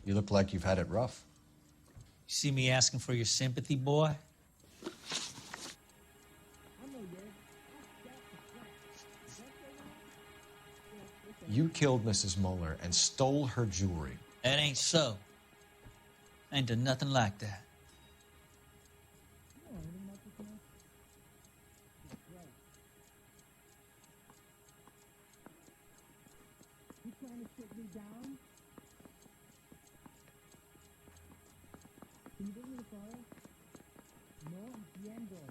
You look like you've had it rough. You see me asking for your sympathy, boy? You killed Mrs. Muller and stole her jewelry. That ain't so. I ain't done nothing like that. You trying to sit me down? Can you bring me the fire? No, entiendo.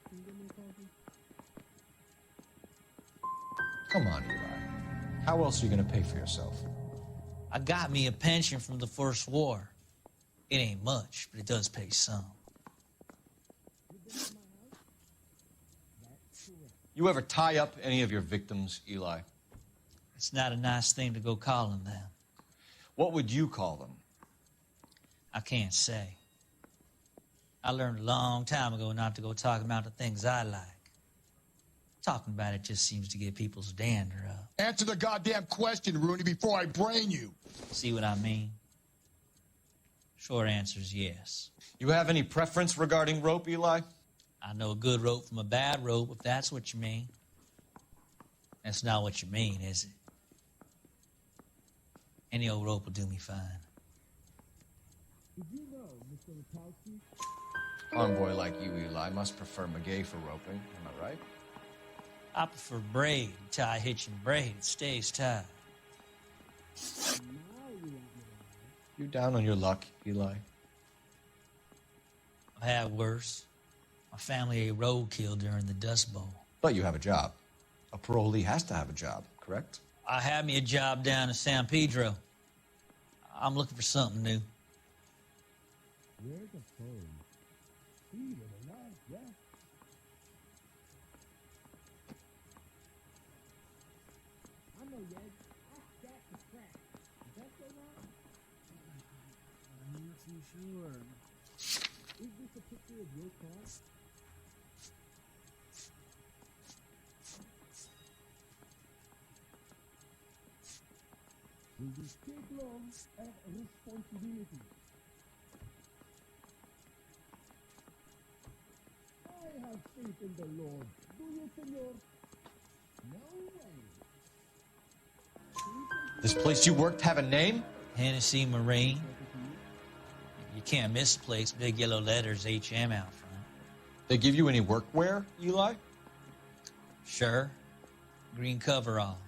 Can you give me a coffee? Come on, Eli. How else are you going to pay for yourself? I got me a pension from the First War. It ain't much, but it does pay some. You ever tie up any of your victims, Eli? It's not a nice thing to go calling them. What would you call them? I can't say. I learned a long time ago not to go talking about the things I like. Talking about it just seems to get people's dander up. Answer the goddamn question, Rooney, before I brain you. See what I mean? Short answer is yes. You have any preference regarding rope, Eli? I know a good rope from a bad rope, if that's what you mean. That's not what you mean, is it? Any old rope will do me fine. Did you know, Mr. Rakowski? Envoy like you, Eli, must prefer McGay for roping. Am I right? I prefer braid. You tie a hitch and braid, it stays tied. You down on your luck, Eli? I've had worse. My family ate roadkill during the Dust Bowl. But you have a job. A parolee has to have a job, correct? I had me a job down in San Pedro. I'm looking for something new. Where's the phone? Yeah. I know, Yeg. I got the crack. Is that so wrong? I'm not too sure. Is this a picture of your car? We will take long and responsibility. I have faith in the Lord. Do you, senor? No way. This place you worked have a name? Hennessy Marine. You can't miss the place. Big yellow letters, HM out front. They give you any workwear, Eli? Sure. Green coverall.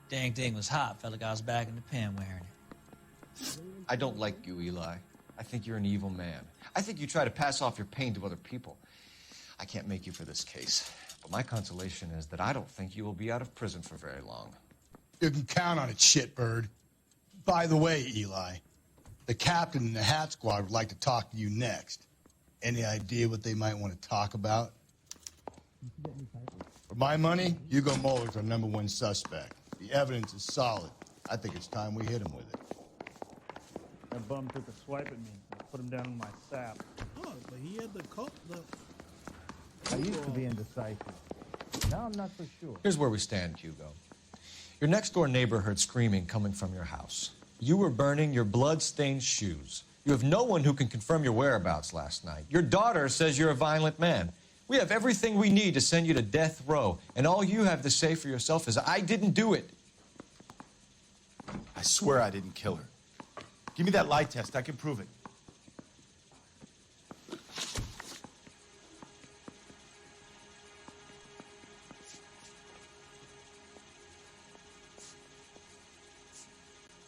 Dang thing was hot. Felt like I was back in the pen wearing it. I don't like you, Eli. I think you're an evil man. I think you try to pass off your pain to other people. I can't make you for this case, but my consolation is that I don't think you will be out of prison for very long. You can count on it, shitbird. By the way, Eli, the captain and the Hat Squad would like to talk to you next. Any idea what they might want to talk about? For my money, Hugo Muller's our #1 suspect. The evidence is solid. I think it's time we hit him with it. That bum took a swipe at me. I put him down in my sap. Oh, but he had the coat. I used to be indecisive. Now I'm not so sure. Here's where we stand, Hugo. Your next-door neighbor heard screaming coming from your house. You were burning your blood-stained shoes. You have no one who can confirm your whereabouts last night. Your daughter says you're a violent man. We have everything we need to send you to death row, and all you have to say for yourself is, I didn't do it. I swear I didn't kill her. Give me that lie test. I can prove it.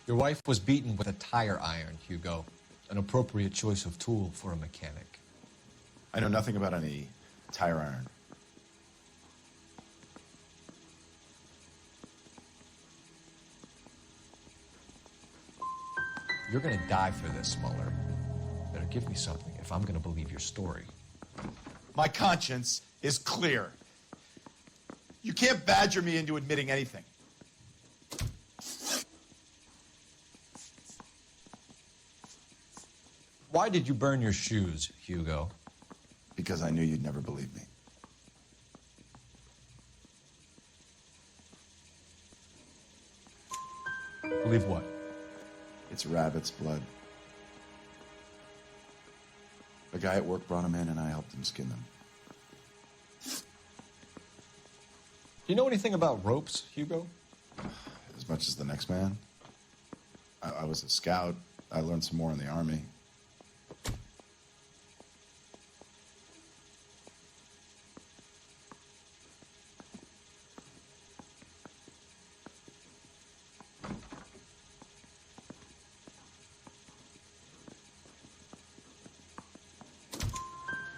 Your wife was beaten with a tire iron, Hugo. An appropriate choice of tool for a mechanic. I know nothing about any tire iron. You're gonna die for this, Muller. Better give me something if I'm gonna believe your story. My conscience is clear. You can't badger me into admitting anything. Why did you burn your shoes, Hugo? Because I knew you'd never believe me. Believe what? It's rabbit's blood. A guy at work brought them in, and I helped him skin them. Do you know anything about ropes, Hugo? As much as the next man. I was a scout. I learned some more in the Army.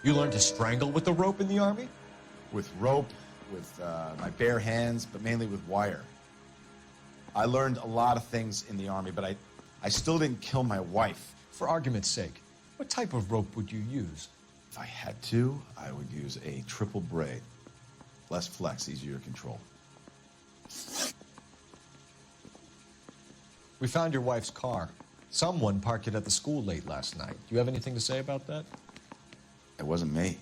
You learned to strangle with the rope in the Army? With rope, with my bare hands, but mainly with wire. I learned a lot of things in the Army, but I still didn't kill my wife. For argument's sake, what type of rope would you use? If I had to, I would use a triple braid. Less flex, easier to control. We found your wife's car. Someone parked it at the school late last night. Do you have anything to say about that? It wasn't me.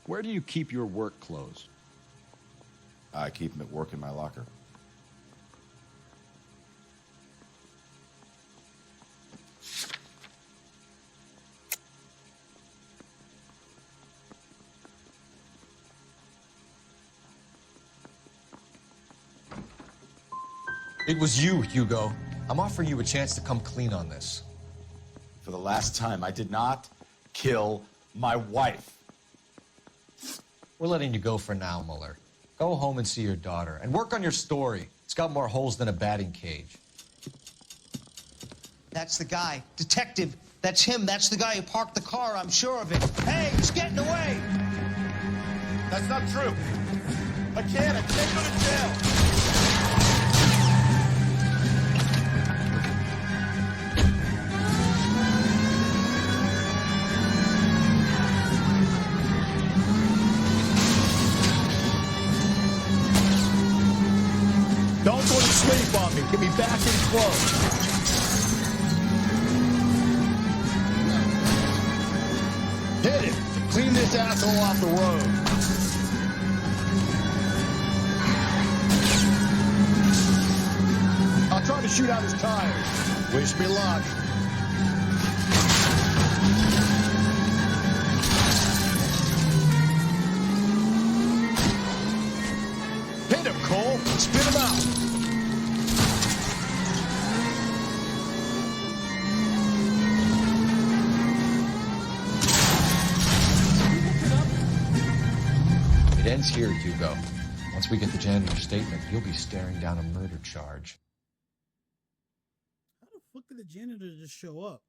Where do you keep your work clothes? I keep them at work in my locker. It was you, Hugo. I'm offering you a chance to come clean on this. For the last time, I did not kill my wife. We're letting you go for now, Muller. Go home and see your daughter, and work on your story. It's got more holes than a batting cage. That's the guy. Detective, that's him. That's the guy who parked the car, I'm sure of it. Hey, he's getting away! That's not true. I can't go to jail. Don't go to sleep on me. Get me back in close. Hit it. Clean this asshole off the road. I'll try to shoot out his tires. Wish me luck. Hit him, Cole. Spit him out. It ends here, Hugo. Once we get the janitor's statement, you'll be staring down a murder charge. How the fuck did the janitor just show up?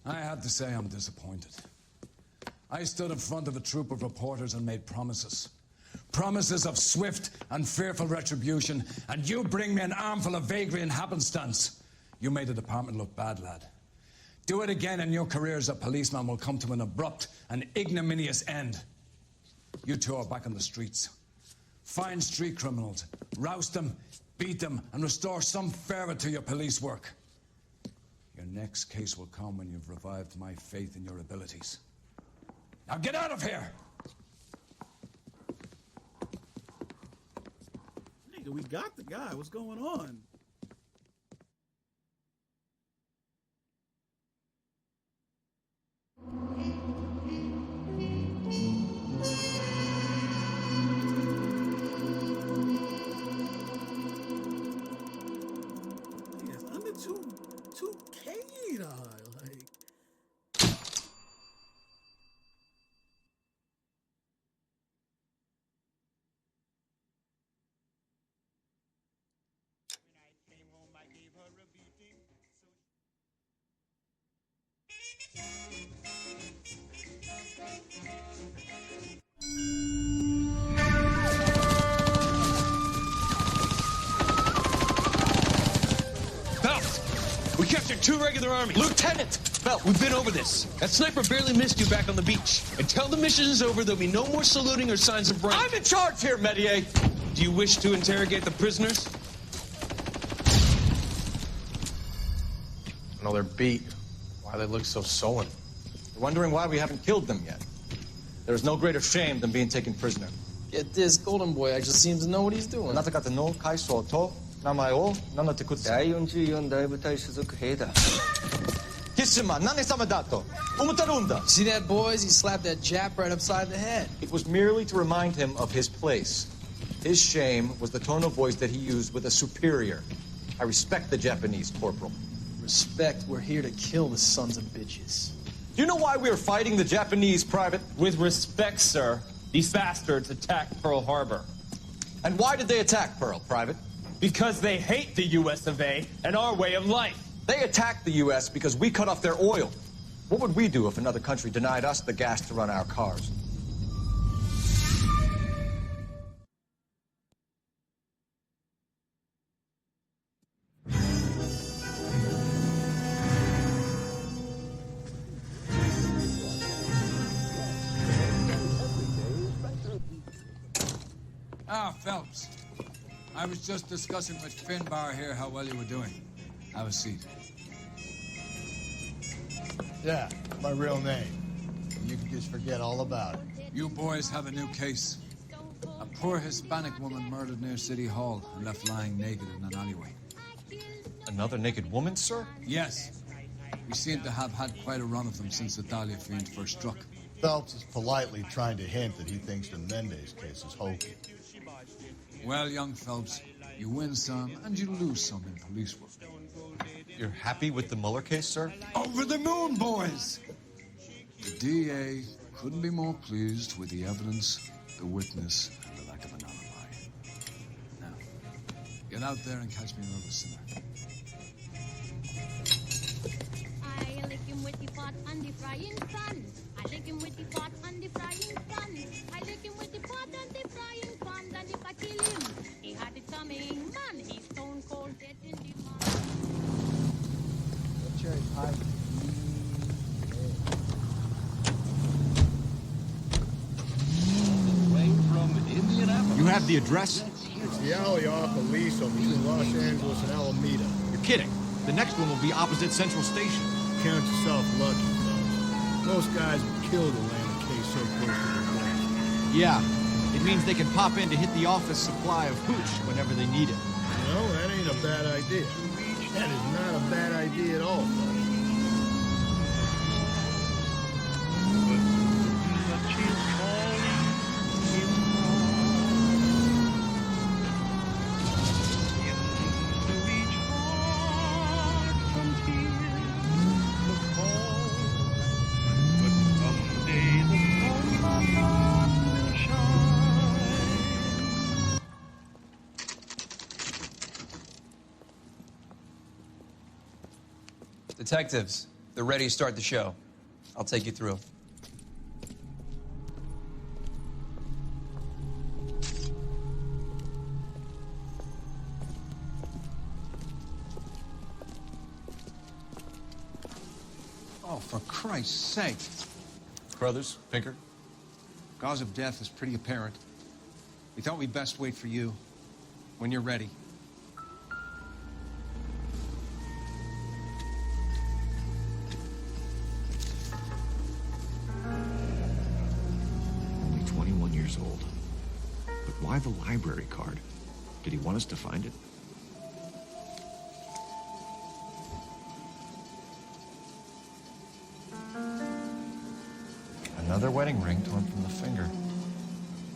I have to say I'm disappointed. I stood in front of a troop of reporters and made promises. Promises of swift and fearful retribution, and you bring me an armful of vagary and happenstance. You made the department look bad, lad. Do it again and your career as a policeman will come to an abrupt and ignominious end. You two are back on the streets. Find street criminals, roust them, beat them, and restore some fervor to your police work. Your next case will come when you've revived my faith in your abilities. Now get out of here! Nigga, we got the guy. What's going on? It's under 2K, like. Phelps! We captured 2 regular army. Lieutenant! Phelps, we've been over this. That sniper barely missed you back on the beach. Until the mission is over, there'll be no more saluting or signs of rank. I'm in charge here, Medier. Do you wish to interrogate the prisoners? No, they're beat. Why they look so sullen? You're wondering why we haven't killed them yet. There is no greater shame than being taken prisoner. Get this, Golden Boy actually seems to know what he's doing. あなた方の階層と名前を名乗ってください。第44大部隊所属兵だ。キッシュマン、何様だと思ってるんだ。See that, boys? He slapped that Jap right upside the head. It was merely to remind him of his place. His shame was the tone of voice that he used with a superior. I respect the Japanese, Corporal. Respect, we're here to kill the sons of bitches. Do you know why we are fighting the Japanese, Private? With respect, sir, these bastards attacked Pearl Harbor. And why did they attack Pearl, Private? Because they hate the U.S. of A. and our way of life. They attacked the U.S. because we cut off their oil. What would we do if another country denied us the gas to run our cars? Ah, Phelps. I was just discussing with Finbar here how well you were doing. Have a seat. Yeah, my real name. You can just forget all about it. You boys have a new case. A poor Hispanic woman murdered near City Hall and left lying naked in an alleyway. Another naked woman, sir? Yes. We seem to have had quite a run of them since the Dahlia fiend first struck. Phelps is politely trying to hint that he thinks the Mendez case is hokey. Well, young Phelps, you win some and you lose some in police work. You're happy with the Mueller case, sir? Over the moon, boys! The DA couldn't be more pleased with the evidence, the witness, and the lack of an alibi. Now, get out there and catch me another sinner. I lick him with the pot and the frying pan. I lick him with the pot and the frying pan. I lick him with the pot and the frying pan. And if I kill him, he had it coming. Man, he's stone cold dead in the mud. You have the address? It's the alley off Aliso between Los Angeles and Alameda. You're kidding. The next one will be opposite Central Station. Count yourself lucky, Phelps. Most guys would kill to land a case so close to the west. Yeah. It means they can pop in to hit the office supply of hooch whenever they need it. You know, that ain't a bad idea. That is not a bad idea at all, Phelps. Detectives, they're ready to start the show. I'll take you through. Oh, for Christ's sake. Brothers, Pinker? Cause of death is pretty apparent. We thought we'd best wait for you when you're ready. Only 21 years old. But why the library card? Did he want us to find it? Another wedding ring torn from the finger.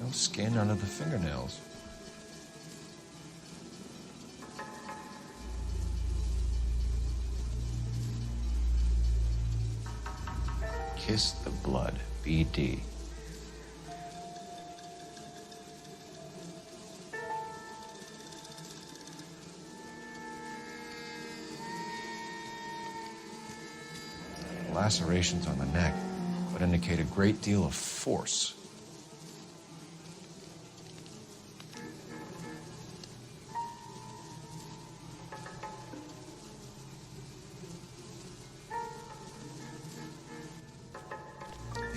No skin under the fingernails. Kiss the blood, BD. Lacerations on the neck would indicate a great deal of force.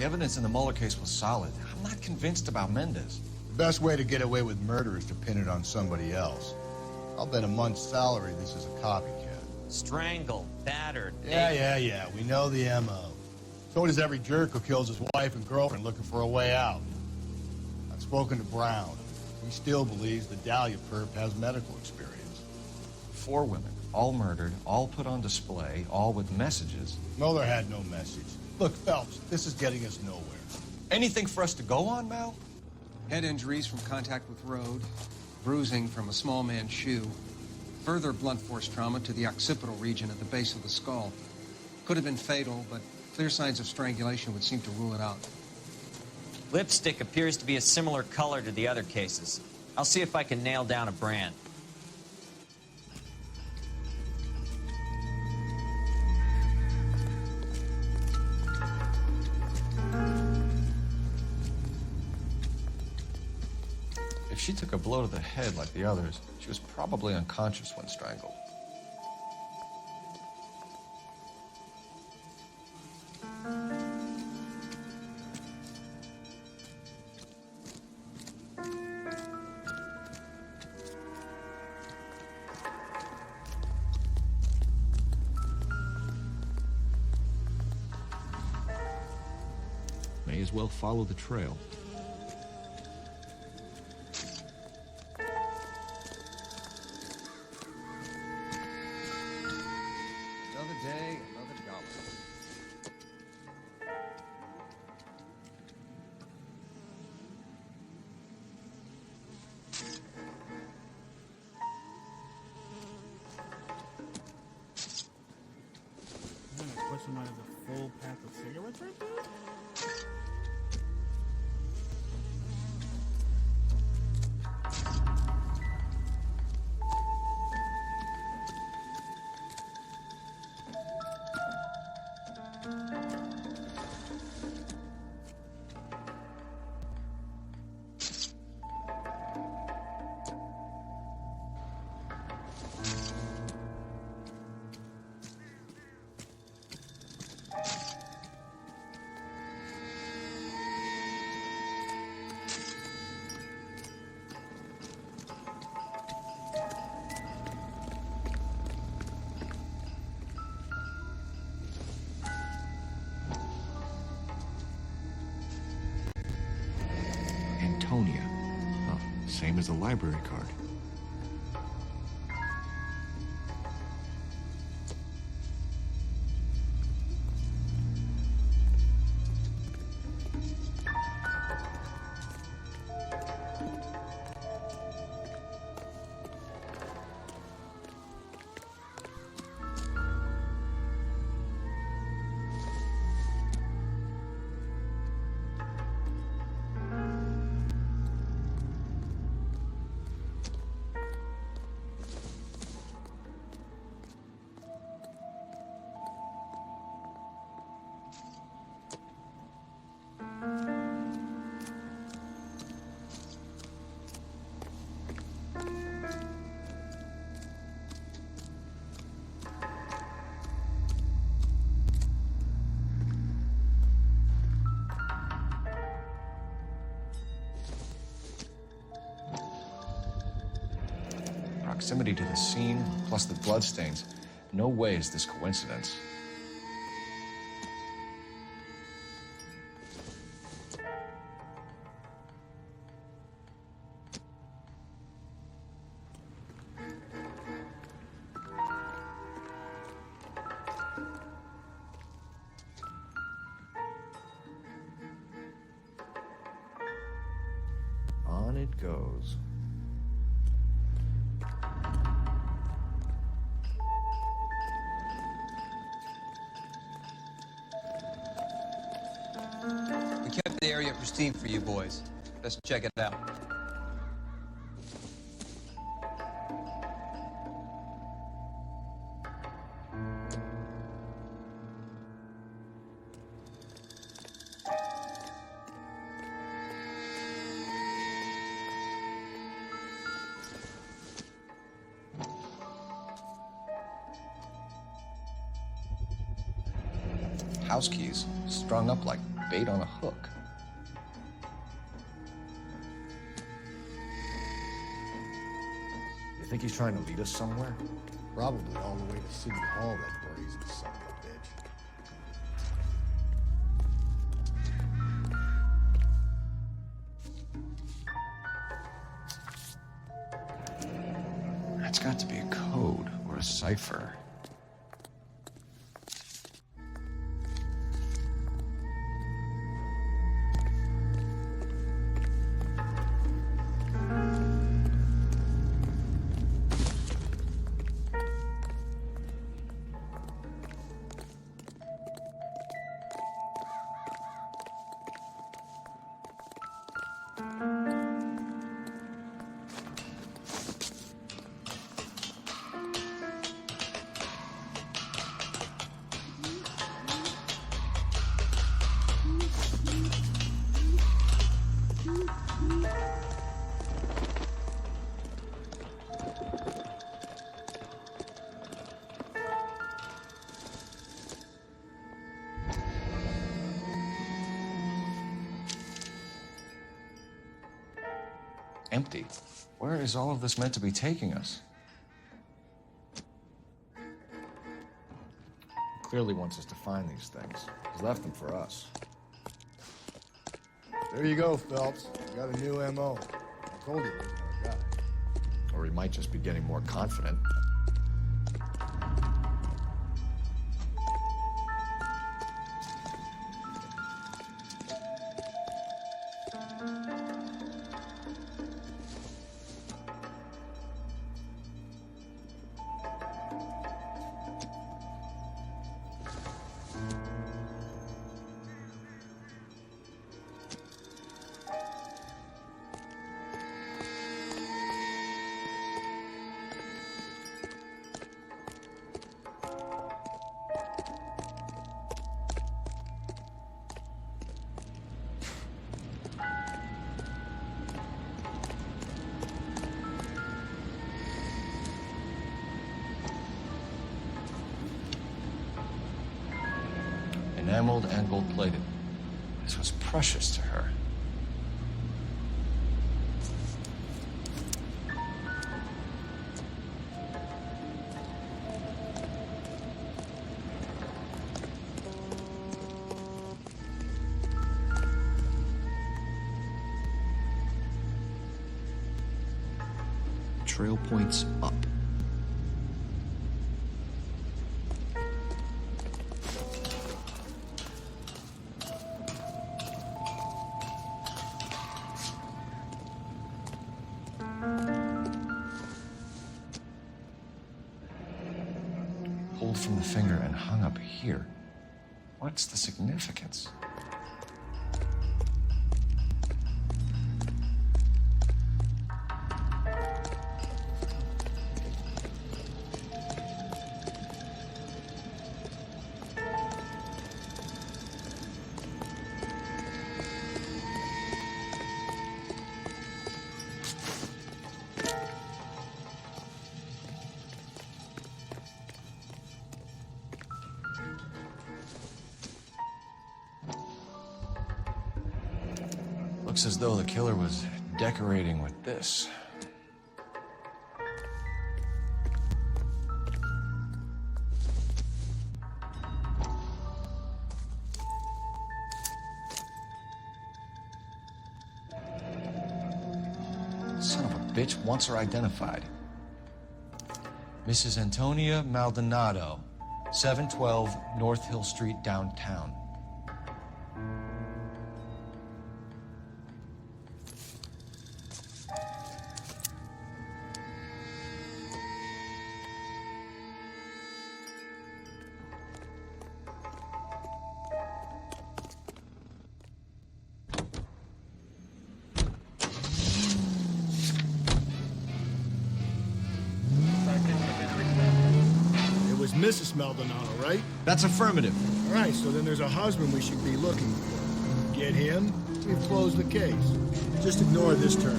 The evidence in the Mueller case was solid. I'm not convinced about Mendez. The best way to get away with murder is to pin it on somebody else. I'll bet a month's salary this is a copycat. Strangled, battered. Yeah. We know the M.O. So does every jerk who kills his wife and girlfriend looking for a way out. I've spoken to Brown. He still believes the Dahlia perp has medical experience. 4 women, all murdered, all put on display, all with messages. Mueller had no message. Look, Phelps, this is getting us nowhere. Anything for us to go on, Mal? Head injuries from contact with road, bruising from a small man's shoe, further blunt force trauma to the occipital region at the base of the skull. Could have been fatal, but clear signs of strangulation would seem to rule it out. Lipstick appears to be a similar color to the other cases. I'll see if I can nail down a brand. If she took a blow to the head like the others, she was probably unconscious when strangled. May as well follow the trail. Another day, another dollar. Question mark is a full pack of cigarettes right there? Antonia. Oh, same as the library card. Proximity to the scene, plus the bloodstains. No way is this coincidence. On it goes. We kept the area pristine for you boys. Let's check it out. House keys, strung up like bait on a hook. You think he's trying to lead us somewhere? Probably all the way to City Hall, that brazen son of a bitch. That's got to be a code or a cipher. Empty. Where is all of this meant to be taking us? He clearly wants us to find these things. He's left them for us. There you go, Phelps. You got a new M.O. I told you he wasn't our guy. Or he might just be getting more confident. Enameled and gold-plated. This was precious to her. Trail points up. Pulled from the finger and hung up here. What's the significance? Looks as though the killer was decorating with this. Son of a bitch wants her identified. Mrs. Antonia Maldonado, 712 North Hill Street, downtown. Mrs. Maldonado, right? That's affirmative. All right, so then there's a husband we should be looking for. Get him, we've closed the case. Just ignore this term.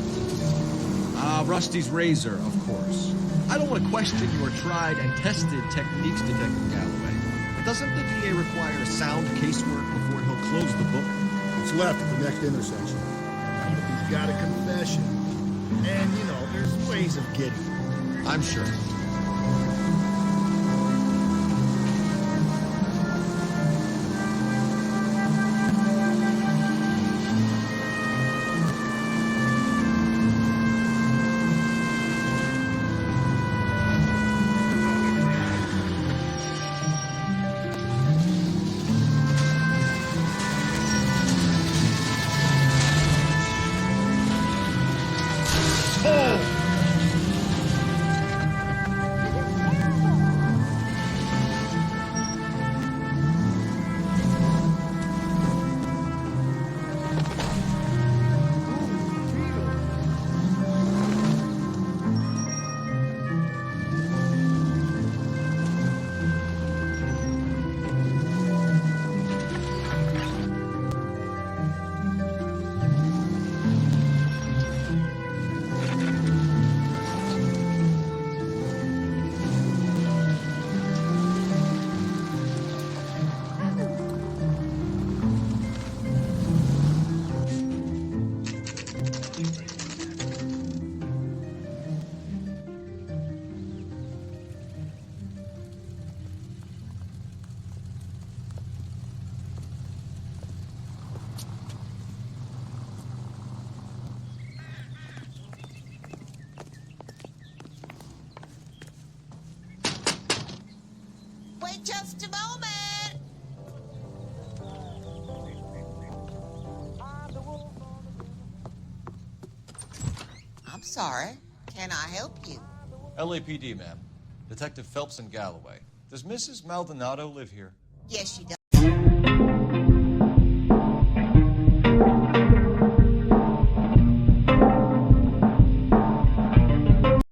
Rusty's razor, of course. I don't want to question your tried and tested techniques, Detective Galloway. But doesn't the DA require sound casework before he'll close the book? It's left at the next intersection. He's got a confession. And, you know, there's ways of getting it. I'm sure. Wait just a moment. I'm sorry. Can I help you? LAPD, ma'am. Detective Phelps and Galloway. Does Mrs. Maldonado live here? Yes, she does.